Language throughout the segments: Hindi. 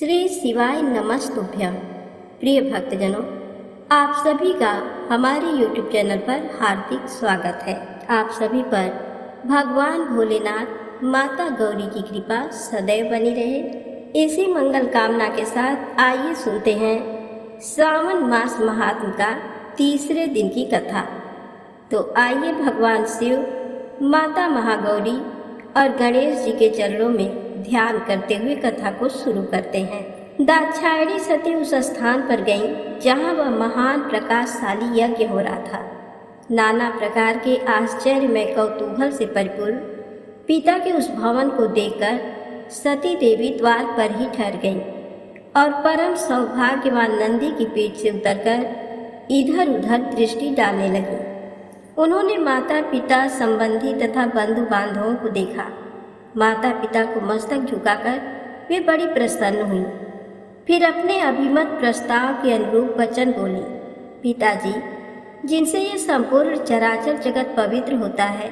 श्री शिवाय नमस्तुभ्यं। प्रिय भक्तजनों, आप सभी का हमारे YouTube चैनल पर हार्दिक स्वागत है। आप सभी पर भगवान भोलेनाथ माता गौरी की कृपा सदैव बनी रहे, इसी मंगल कामना के साथ आइए सुनते हैं श्रावण मास महात्म का तीसरे दिन की कथा। तो आइए भगवान शिव, माता महागौरी और गणेश जी के चरणों में ध्यान करते हुए कथा को शुरू करते हैं। दाक्षायणी सती उस स्थान पर गईं जहाँ वह महान प्रकाशशाली यज्ञ हो रहा था। नाना प्रकार के आश्चर्यमय कौतूहल से परिपूर्ण पिता के उस भवन को देखकर सती देवी द्वार पर ही ठहर गईं और परम सौभाग्यवान नंदी की पीठ से उतरकर इधर उधर दृष्टि डालने लगी। उन्होंने माता पिता, संबंधी तथा बंधु बांधवों को देखा। माता पिता को मस्तक झुकाकर वे बड़ी प्रसन्न हुई। फिर अपने अभिमत प्रस्ताव के अनुरूप वचन बोली, पिताजी, जिनसे ये संपूर्ण चराचर जगत पवित्र होता है,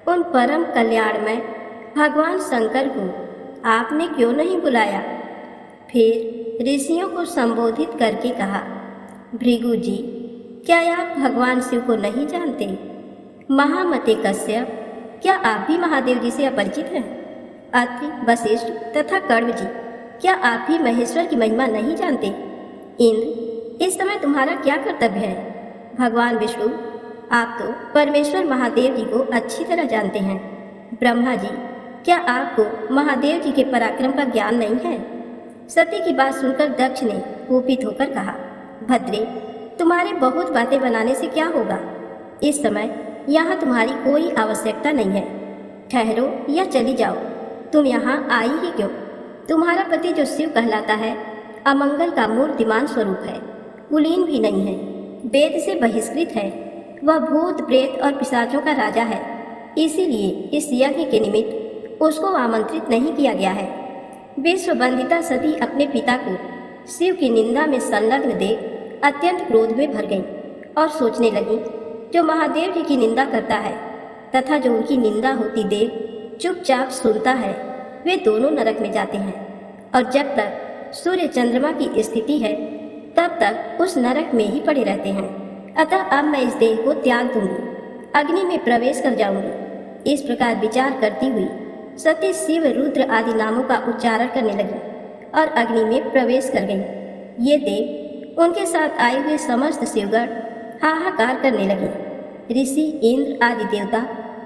उन परम कल्याणमय भगवान शंकर को आपने क्यों नहीं बुलाया? फिर ऋषियों को संबोधित करके कहा, भृगु जी, क्या आप भगवान शिव को नहीं जानते? महामते कश्यप, क्या आप भी महादेव जी से अपरिचित हैं? अत्रि, वशिष्ठ तथा कर्म जी, क्या आप भी महेश्वर की महिमा नहीं जानते? इंद्र, इस समय तुम्हारा क्या कर्तव्य है? भगवान विष्णु, आप तो परमेश्वर महादेव जी को अच्छी तरह जानते हैं। ब्रह्मा जी, क्या आपको महादेव जी के पराक्रम का ज्ञान नहीं है? सती की बात सुनकर दक्ष ने कुपित होकर कहा, भद्रे, तुम्हारे बहुत बातें बनाने से क्या होगा? इस समय यहाँ तुम्हारी कोई आवश्यकता नहीं है। ठहरो या चली जाओ। तुम यहाँ आई ही क्यों? तुम्हारा पति जो शिव कहलाता है, अमंगल का मूर्तिमान स्वरूप है, कुलीन भी नहीं है, वेद से बहिष्कृत है। वह भूत प्रेत और पिशाचों का राजा है। इसीलिए इस यज्ञ के निमित्त उसको आमंत्रित नहीं किया गया है। विश्ववंदिता सती अपने पिता को शिव की निंदा में संलग्न देख अत्यंत क्रोध में भर गई और सोचने लगी, जो महादेव जी की निंदा करता है तथा जो उनकी निंदा होती देख चुपचाप सुनता है, वे दोनों नरक में जाते हैं और जब तक सूर्य चंद्रमा की स्थिति है तब तक उस नरक में ही पड़े रहते हैं। अतः अब मैं इस देह को त्याग दूंगी, अग्नि में प्रवेश कर जाऊंगी। इस प्रकार विचार करती हुई सती शिव, रुद्र आदि नामों का उच्चारण करने लगी और अग्नि में प्रवेश कर गई। ये देव उनके साथ आए हुए समस्त शिवगण हाहाकार करने लगे। ऋषि, इंद्र आदि देवता,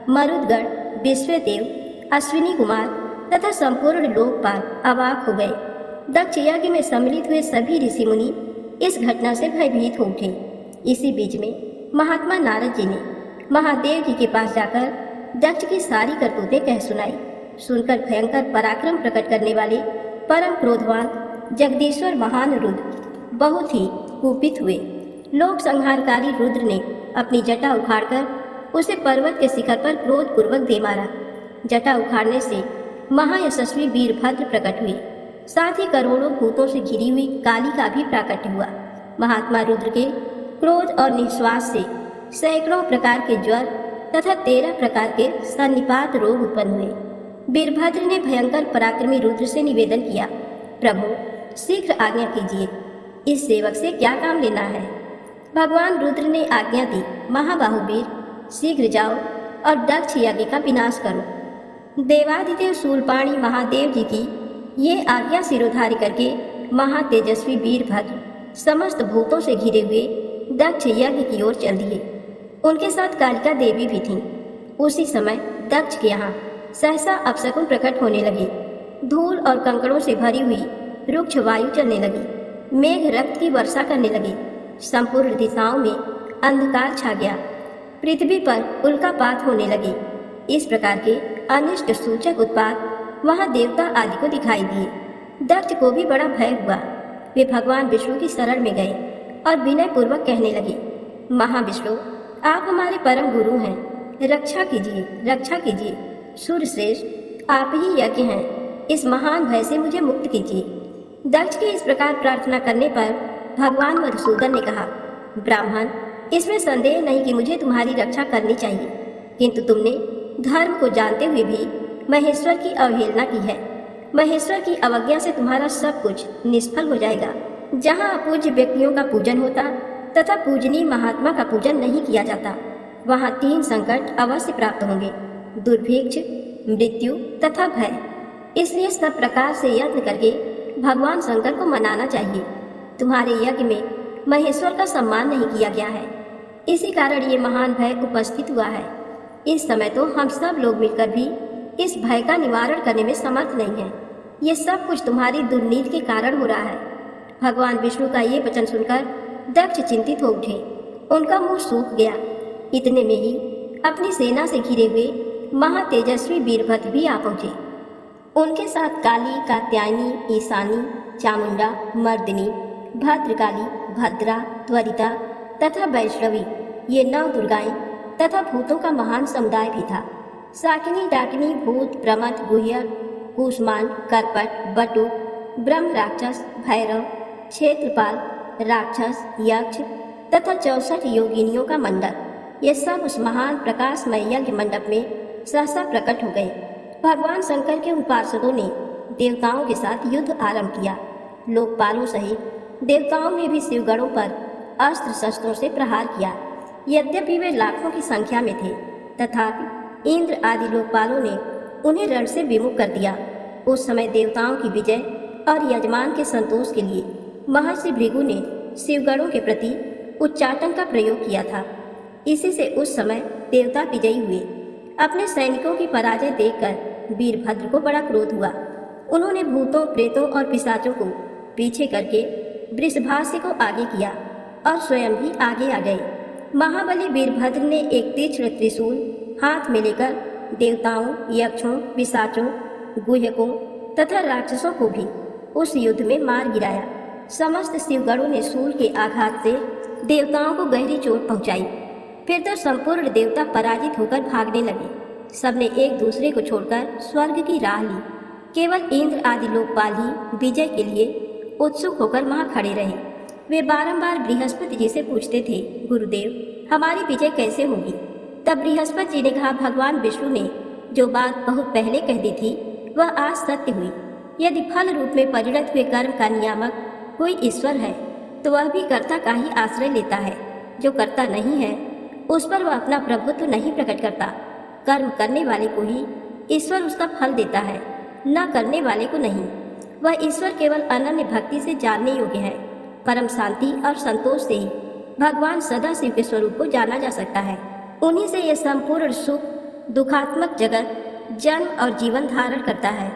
मरुदगण, विश्वदेव, अश्विनी कुमार तथा संपूर्ण लोकपाल अवाक हो गए। दक्ष यज्ञ में सम्मिलित हुए सभी ऋषि मुनि इस घटना से भयभीत हो उठे। इसी बीच में महात्मा नारद जी ने महादेव जी के पास जाकर दक्ष की सारी करतूतें कह सुनाई। सुनकर भयंकर पराक्रम प्रकट करने वाले परम क्रोधवान जगदीश्वर महान रुद्र बहुत ही कुपित हुए। लोक संहारकारी रुद्र ने अपनी जटा उखाड़कर उसे पर्वत के शिखर पर क्रोधपूर्वक दे मारा। जटा उखाड़ने से महायशस्वी वीरभद्र प्रकट हुए। साथ ही करोड़ों भूतों से घिरी हुई कालिका भी प्राकट्य हुआ। महात्मा रुद्र के क्रोध और निश्वास से सैकड़ों प्रकार के ज्वर तथा 13 प्रकार के सन्निपात रोग उत्पन्न हुए। वीरभद्र ने भयंकर पराक्रमी रुद्र से निवेदन किया, प्रभु, शीघ्र आज्ञा कीजिए, इस सेवक से क्या काम लेना है? भगवान रुद्र ने आज्ञा दी, महाबाहुवीर, शीघ्र जाओ और दक्ष यज्ञ का विनाश करो। देवादिदेव शूलपाणी महादेव जी की ये आज्ञा सिरोधार्य करके महातेजस्वी वीरभद्र समस्त भूतों से घिरे हुए दक्ष यज्ञ की ओर चल दिए। उनके साथ कालिका देवी भी थीं। उसी समय दक्ष के यहाँ सहसा अपशकुन प्रकट होने लगे। धूल और कंकड़ों से भरी हुई रुक्ष वायु चलने लगी। मेघ रक्त की वर्षा करने लगे। संपूर्ण दिशाओं में अंधकार छा गया। पृथ्वी पर उल्कापात होने लगे। इस प्रकार के अनिष्ट सूचक उत्पात वहां देवता आदि को दिखाई दिए। दक्ष को भी बड़ा भय हुआ। वे भगवान विष्णु की शरण में गए और विनय पूर्वक कहने लगे, महाविष्णु, आप हमारे परम गुरु हैं, रक्षा कीजिए, रक्षा कीजिए। सूर्यश्रेष्ठ, आप ही यज्ञ हैं, इस महान भय से मुझे मुक्त कीजिए। दक्ष के इस प्रकार प्रार्थना करने पर भगवान मधुसूदन ने कहा, ब्राह्मण, इसमें संदेह नहीं कि मुझे तुम्हारी रक्षा करनी चाहिए, किंतु तुमने धर्म को जानते हुए भी महेश्वर की अवहेलना की है। महेश्वर की अवज्ञा से तुम्हारा सब कुछ निष्फल हो जाएगा। जहाँ अपूज्य व्यक्तियों का पूजन होता तथा पूजनीय महात्मा का पूजन नहीं किया जाता, वहाँ 3 संकट अवश्य प्राप्त होंगे: दुर्भिक्ष, मृत्यु तथा भय। इसलिए सब प्रकार से यत्न करके भगवान शंकर को मनाना चाहिए। तुम्हारे यज्ञ में महेश्वर का सम्मान नहीं किया गया है, इसी कारण ये महान भय उपस्थित हुआ है। इस समय तो हम सब लोग मिलकर भी इस भय का निवारण करने में समर्थ नहीं हैं। ये सब कुछ तुम्हारी दुर्नीति के कारण हो रहा है। भगवान विष्णु का ये वचन सुनकर दक्ष चिंतित हो उठे। उनका मुंह सूख गया। इतने में ही अपनी सेना से घिरे हुए महातेजस्वी वीरभद्र भी आ पहुंचे। उनके साथ काली, कात्यायनी, ईशानी, चामुंडा, मर्दिनी, भद्रकाली, भद्रा, त्वरिता तथा वैष्णवी, ये 9 दुर्गाएं तथा भूतों का महान समुदाय भी था। शाकिनी, डाकिनी, भूत, प्रमथ, गुह्य, कूष्मांड, करपट, बटुक, ब्रह्म राक्षस, भैरव, क्षेत्रपाल, राक्षस, यक्ष तथा 64 योगिनियों का मंडल, ये सब उस महान प्रकाशमय यज्ञ मंडप में सहसा प्रकट हो गए। भगवान शंकर के उपासकों ने देवताओं के साथ युद्ध आरंभ किया। लोकपालों सहित देवताओं ने भी शिवगणों पर अस्त्र शस्त्रों से प्रहार किया। यद्यपि वे लाखों की संख्या में थे, तथापि इंद्र आदि लोकपालों ने उन्हें रण से विमुख कर दिया। उस समय देवताओं की विजय और यजमान के संतोष के लिए महर्षि भृगु ने शिवगणों के प्रति उच्चाटन का प्रयोग किया था। इसी से उस समय देवता विजयी हुए। अपने सैनिकों की पराजय देखकर वीरभद्र को बड़ा क्रोध हुआ। उन्होंने भूतों, प्रेतों और पिशाचों को पीछे करके वृषभास्य को आगे किया और स्वयं भी आगे आ गए। महाबली वीरभद्र ने एक तीक्ष्ण त्रिशूल हाथ में लेकर देवताओं, यक्षों, पिशाचों, गुह्यकों तथा राक्षसों को भी उस युद्ध में मार गिराया। समस्त शिवगणों ने शूल के आघात से देवताओं को गहरी चोट पहुंचाई। फिर तो संपूर्ण देवता पराजित होकर भागने लगे। सबने एक दूसरे को छोड़कर स्वर्ग की राह ली। केवल इंद्र आदि लोकपाल ही विजय के लिए उत्सुक होकर वहां खड़े रहे। वे बारंबार बृहस्पति जी से पूछते थे, गुरुदेव, हमारी विजय कैसे होगी? तब बृहस्पति जी ने कहा, भगवान विष्णु ने जो बात बहुत पहले कह दी थी वह आज सत्य हुई। यदि फल रूप में परिणत हुए कर्म का नियामक कोई ईश्वर है तो वह भी कर्ता का ही आश्रय लेता है। जो कर्ता नहीं है उस पर वह अपना प्रभुत्व नहीं प्रकट करता। कर्म करने वाले को ही ईश्वर उसका फल देता है, न करने वाले को नहीं। वह ईश्वर केवल अनन्य भक्ति से जानने योग्य है। परम शांति और संतोष से ही भगवान सदाशिव के स्वरूप को जाना जा सकता है। उन्हीं से यह संपूर्ण सुख दुखात्मक जगत जन्म और जीवन धारण करता है।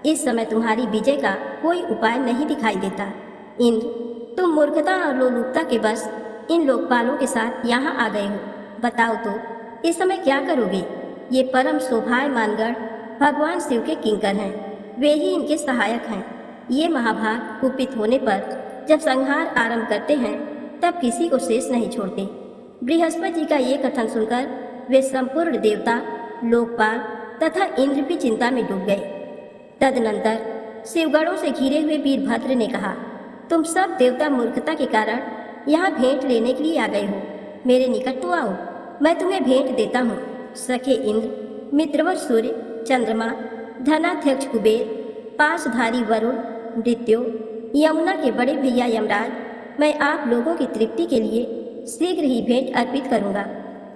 इस समय तुम्हारी विजय का कोई उपाय नहीं दिखाई देता। इंद्र, तुम मूर्खता और लोलुपता के बस इन लोकपालों के साथ यहाँ आ गए हो। बताओ तो इस समय क्या करोगे? ये परम शोभायमान गण भगवान शिव के किंकर हैं, वे ही इनके सहायक हैं। ये महाभाग कुपित होने पर जब संहार आरंभ करते हैं तब किसी को शेष नहीं छोड़ते। बृहस्पति जी का ये कथन सुनकर वे संपूर्ण देवता, लोकपाल तथा इंद्र भी चिंता में डूब गए। तदनंतर शिवगणों से घिरे हुए वीरभद्र ने कहा, तुम सब देवता मूर्खता के कारण यहाँ भेंट लेने के लिए आ गए हो। मेरे निकट तो आओ, मैं तुम्हें भेंट देता हूँ। सखे इंद्र, मित्रवर सूर्य, चंद्रमा, धनाध्यक्ष कुबेर, पाशधारी वरुण, मृत्यु, यमुना के बड़े भैया यमराज, मैं आप लोगों की तृप्ति के लिए शीघ्र ही भेंट अर्पित करूँगा।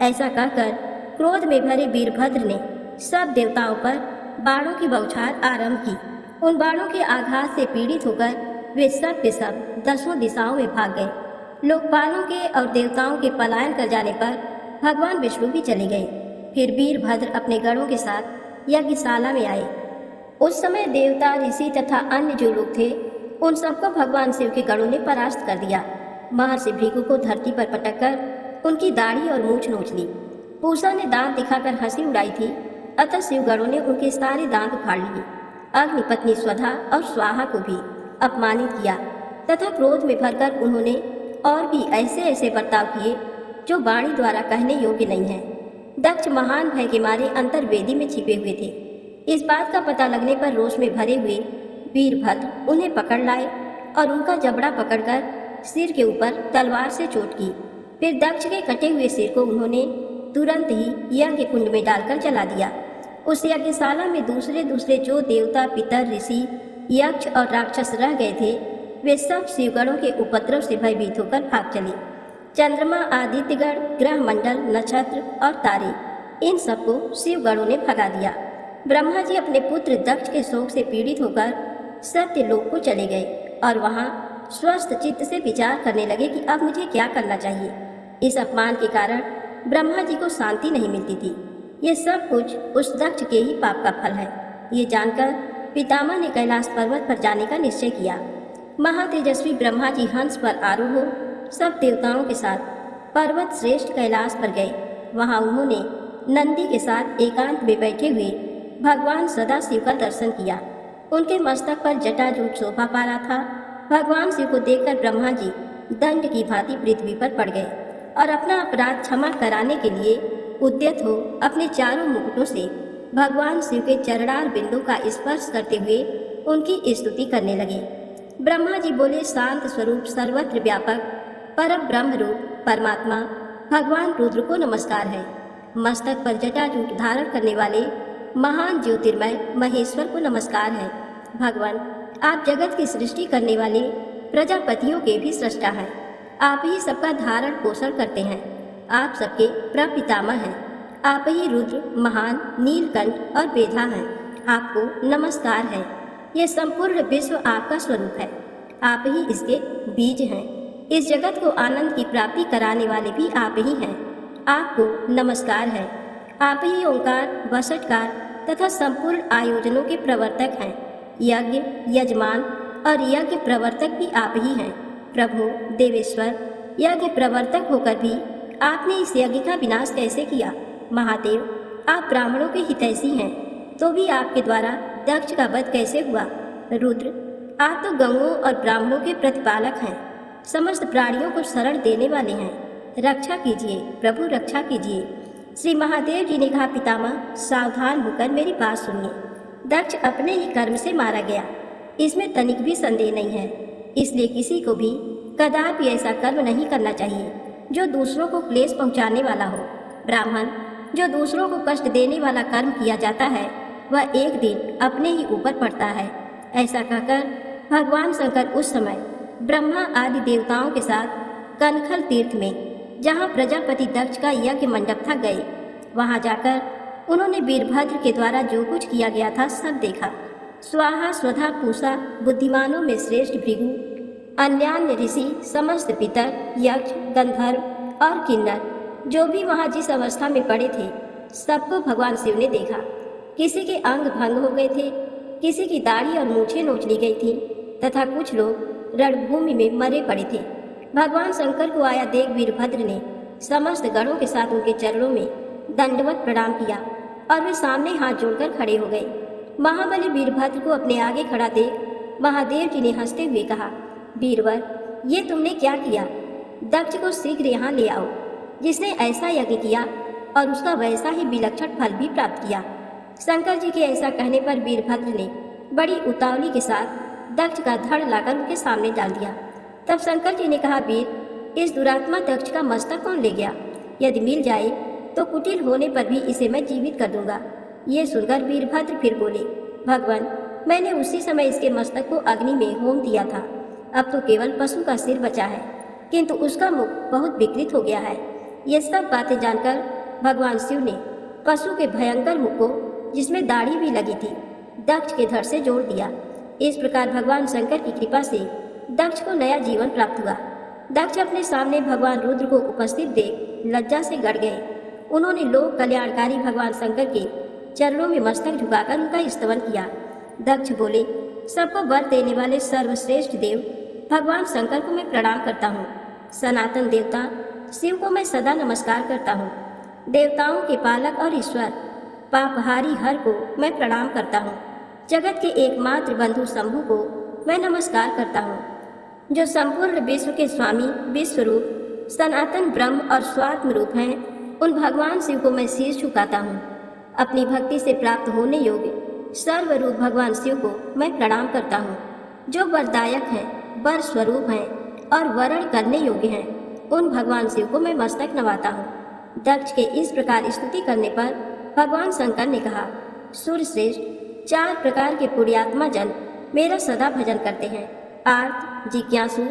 ऐसा कहकर क्रोध में भरे वीरभद्र ने सब देवताओं पर बाणों की बौछार आरंभ की। उन बाणों के आघात से पीड़ित होकर वे सब के सब 10 दिशाओं में भाग गए। लोकपालों के और देवताओं के पलायन कर जाने पर भगवान विष्णु भी चले गए। फिर वीरभद्र अपने गणों के साथ यज्ञशाला में आए। उस समय देवता, ऋषि तथा अन्य जो लोग थे उन सबको भगवान शिव के गणों ने परास्त कर दिया। महर्षि भृगु को धरती पर पटककर उनकी दाढ़ी और मूछ नोच ली। पूषा ने दांत दिखाकर हंसी उड़ाई थी, अतः शिवगणों ने उनके सारे दांत उखाड़ लिए। अग्निपत्नी स्वधा और स्वाहा को भी अपमानित किया तथा क्रोध में भरकर उन्होंने और भी ऐसे ऐसे बर्ताव किए जो वाणी द्वारा कहने योग्य नहीं है। दक्ष महान भय के मारे अंतर्वेदी में छिपे हुए थे। इस बात का पता लगने पर रोष में भरे हुए वीरभद्र उन्हें पकड़ लाए और उनका जबड़ा पकड़कर सिर के ऊपर तलवार से चोट की। फिर दक्ष के कटे हुए सिर को उन्होंने तुरंत ही यज्ञ कुंड में डालकर जला दिया। उस यज्ञशाला में दूसरे दूसरे जो देवता, पितर, ऋषि, यक्ष और राक्षस रह गए थे, वे सब शिवगणों के उपद्रव से भयभीत होकर भाग चले। चंद्रमा, आदित्यगण, ग्रह मंडल, नक्षत्र और तारे, इन सबको शिवगणों ने भगा दिया। ब्रह्मा जी अपने पुत्र दक्ष के शोक से पीड़ित होकर सत्यलोक को चले गए और वहां स्वस्थ चित्त से विचार करने लगे कि अब मुझे क्या करना चाहिए। इस अपमान के कारण ब्रह्मा जी को शांति नहीं मिलती थी। ये सब कुछ उस दक्ष के ही पाप का फल है। ये जानकर पितामह ने कैलाश पर्वत पर जाने का निश्चय किया। महातेजस्वी ब्रह्मा जी हंस पर आरूढ़ हो सब देवताओं के साथ पर्वत श्रेष्ठ कैलाश पर गए। वहां उन्होंने नंदी के साथ एकांत में बैठे हुए भगवान सदाशिव का दर्शन किया। उनके मस्तक पर जटाजूट शोभा पा रहा था। भगवान शिव को देखकर ब्रह्मा जी दंड की भांति पृथ्वी पर पड़ गए और अपना अपराध क्षमा कराने के लिए उद्यत हो अपने चारों मुकुटों से भगवान शिव के चरणार बिंदु का स्पर्श करते हुए उनकी स्तुति करने लगे। ब्रह्मा जी बोले, शांत स्वरूप, सर्वत्र व्यापक, परम ब्रह्म रूप परमात्मा भगवान रुद्र को नमस्कार है। मस्तक पर जटाजूट धारण करने वाले महान ज्योतिर्मय महेश्वर को नमस्कार है। भगवान, आप जगत की सृष्टि करने वाले प्रजापतियों के भी सृष्टा हैं। आप ही सबका धारण पोषण करते हैं। आप सबके प्रपितामह हैं। आप ही रुद्र, महान, नीलकंठ और बेधा हैं। आपको नमस्कार है। ये संपूर्ण विश्व आपका स्वरूप है। आप ही इसके बीज हैं। इस जगत को आनंद की प्राप्ति कराने वाले भी आप ही हैं। आपको नमस्कार है। आप ही ओंकार, वसटकार तथा संपूर्ण आयोजनों के प्रवर्तक हैं। यज्ञ, यजमान और यज्ञ प्रवर्तक भी आप ही हैं। प्रभु, देवेश्वर, यज्ञ प्रवर्तक होकर भी आपने इस यज्ञ का विनाश कैसे किया? महादेव, आप ब्राह्मणों के हितैषी हैं, तो भी आपके द्वारा दक्ष का वध कैसे हुआ? रुद्र, आप तो गंगों और ब्राह्मणों के प्रतिपालक हैं, समस्त प्राणियों को शरण देने वाले हैं। रक्षा कीजिए प्रभु, रक्षा कीजिए। श्री महादेव जी ने कहा, पितामह सावधान होकर मेरी बात सुनिए। दक्ष अपने ही कर्म से मारा गया, इसमें तनिक भी संदेह नहीं है। इसलिए किसी को भी कदापि ऐसा कर्म नहीं करना चाहिए जो दूसरों को क्लेश पहुंचाने वाला हो। ब्राह्मण, जो दूसरों को कष्ट देने वाला कर्म किया जाता है वह एक दिन अपने ही ऊपर पड़ता है। ऐसा कहकर भगवान शंकर उस समय ब्रह्मा आदि देवताओं के साथ कनखल तीर्थ में, जहाँ प्रजापति दक्ष का यज्ञ मंडप था, गए। वहाँ जाकर उन्होंने वीरभद्र के द्वारा जो कुछ किया गया था सब देखा। स्वाहा, स्वधा, पूषा, बुद्धिमानों में श्रेष्ठ भृगु, अन्यान्य ऋषि, समस्त पितर, यक्ष, गंधर्व और किन्नर जो भी वहाँ जिस अवस्था में पड़े थे, सबको भगवान शिव ने देखा। किसी के अंग भंग हो गए थे, किसी की दाढ़ी और मूछें नोच ली गई थी तथा कुछ लोग रणभूमि में मरे पड़े थे। भगवान शंकर को आया देख वीरभद्र ने समस्त गणों के साथ उनके चरणों में दंडवत प्रणाम किया और वे सामने हाथ जोड़कर खड़े हो गए। महाबली वीरभद्र को अपने आगे खड़ा देख महादेव जी ने हंसते हुए कहा, वीरवर, ये तुमने क्या किया? दक्ष को शीघ्र यहाँ ले आओ, जिसने ऐसा यज्ञ किया और उसका वैसा ही विलक्षण फल भी प्राप्त किया। शंकर जी के ऐसा कहने पर वीरभद्र ने बड़ी उतावली के साथ दक्ष का धड़ लाकर उनके सामने डाल दिया। तब शंकर जी ने कहा, वीर, इस दुरात्मा दक्ष का मस्तक कौन ले गया? यदि मिल जाए तो कुटिल होने पर भी इसे मैं जीवित कर दूंगा। ये सुनकर वीरभद्र फिर बोले, भगवान, मैंने उसी समय इसके मस्तक को अग्नि में होम दिया था। अब तो केवल पशु का सिर बचा है, किंतु उसका मुख बहुत विकृत हो गया है। ये सब बातें जानकर भगवान शिव ने पशु के भयंकर मुख को, जिसमें दाढ़ी भी लगी थी, दक्ष के धड़ से जोड़ दिया। इस प्रकार भगवान शंकर की कृपा से दक्ष को नया जीवन प्राप्त हुआ। दक्ष अपने सामने भगवान रुद्र को उपस्थित देख लज्जा से गड़ गए। उन्होंने लोक कल्याणकारी भगवान शंकर के चरणों में मस्तक झुकाकर उनका स्तवन किया। दक्ष बोले, सबको वर देने वाले सर्वश्रेष्ठ देव भगवान शंकर को मैं प्रणाम करता हूँ। सनातन देवता शिव को मैं सदा नमस्कार करता हूँ। देवताओं के पालक और ईश्वर पापहारी हर को मैं प्रणाम करता हूँ। जगत के एकमात्र बंधु शंभु को मैं नमस्कार करता हूँ। जो संपूर्ण विश्व के स्वामी, विश्वरूप, सनातन ब्रह्म और स्वात्म रूप हैं, उन भगवान शिव को मैं शीश झुकाता हूँ। अपनी भक्ति से प्राप्त होने योग्य सर्वरूप भगवान शिव को मैं प्रणाम करता हूँ। जो वरदायक हैं, वर स्वरूप हैं और वरण करने योग्य हैं, उन भगवान शिव को मैं मस्तक नवाता हूँ। दक्ष के इस प्रकार स्तुति करने पर भगवान शंकर ने कहा, सूर्यश्रेष्ठ 4 प्रकार के पुण्यात्मा जन मेरा सदा भजन करते हैं। आर्त, जिज्ञासु,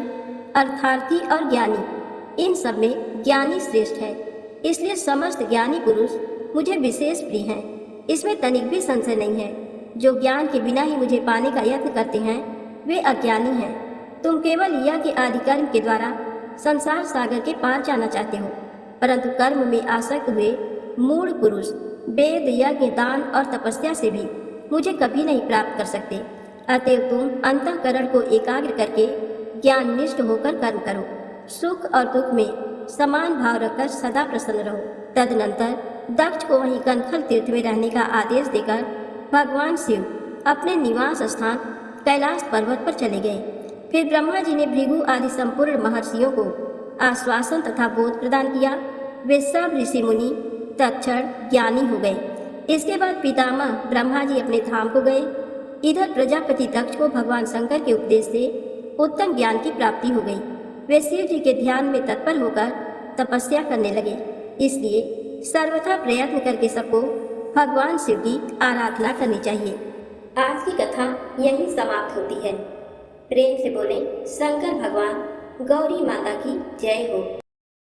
अर्थार्थी और ज्ञानी, इन सब में ज्ञानी श्रेष्ठ है। इसलिए समस्त ज्ञानी पुरुष मुझे विशेष प्रिय हैं। इसमें तनिक भी संशय नहीं है। जो ज्ञान के बिना ही मुझे पाने का यत्न करते हैं वे अज्ञानी हैं। तुम केवल यह के आदि कर्म के द्वारा संसार सागर के पार जाना चाहते हो, परंतु कर्म में आसक्त हुए मूढ़ पुरुष वेद, यज्ञ, दान और तपस्या से भी मुझे कभी नहीं प्राप्त कर सकते। अतएव तुम अंतःकरण को एकाग्र करके ज्ञान निष्ठ होकर कर्म करो। सुख और दुख में समान भाव रखकर सदा प्रसन्न रहो। तदनंतर दक्ष को वहीं कनखल तीर्थ में रहने का आदेश देकर भगवान शिव अपने निवास स्थान कैलाश पर्वत पर चले गए। फिर ब्रह्मा जी ने भृगु आदि संपूर्ण महर्षियों को आश्वासन तथा बोध प्रदान किया। वे सब ऋषि मुनि तत्क्षण ज्ञानी हो गए। इसके बाद पितामह ब्रह्मा जी अपने धाम को गए। इधर प्रजापति दक्ष को भगवान शंकर के उपदेश से उत्तम ज्ञान की प्राप्ति हो गई। वे शिव जी के ध्यान में तत्पर होकर तपस्या करने लगे। इसलिए सर्वथा प्रयत्न करके सबको भगवान शिव की आराधना करनी चाहिए। आज की कथा यहीं समाप्त होती है। प्रेम से बोलें शंकर भगवान, गौरी माता की जय हो।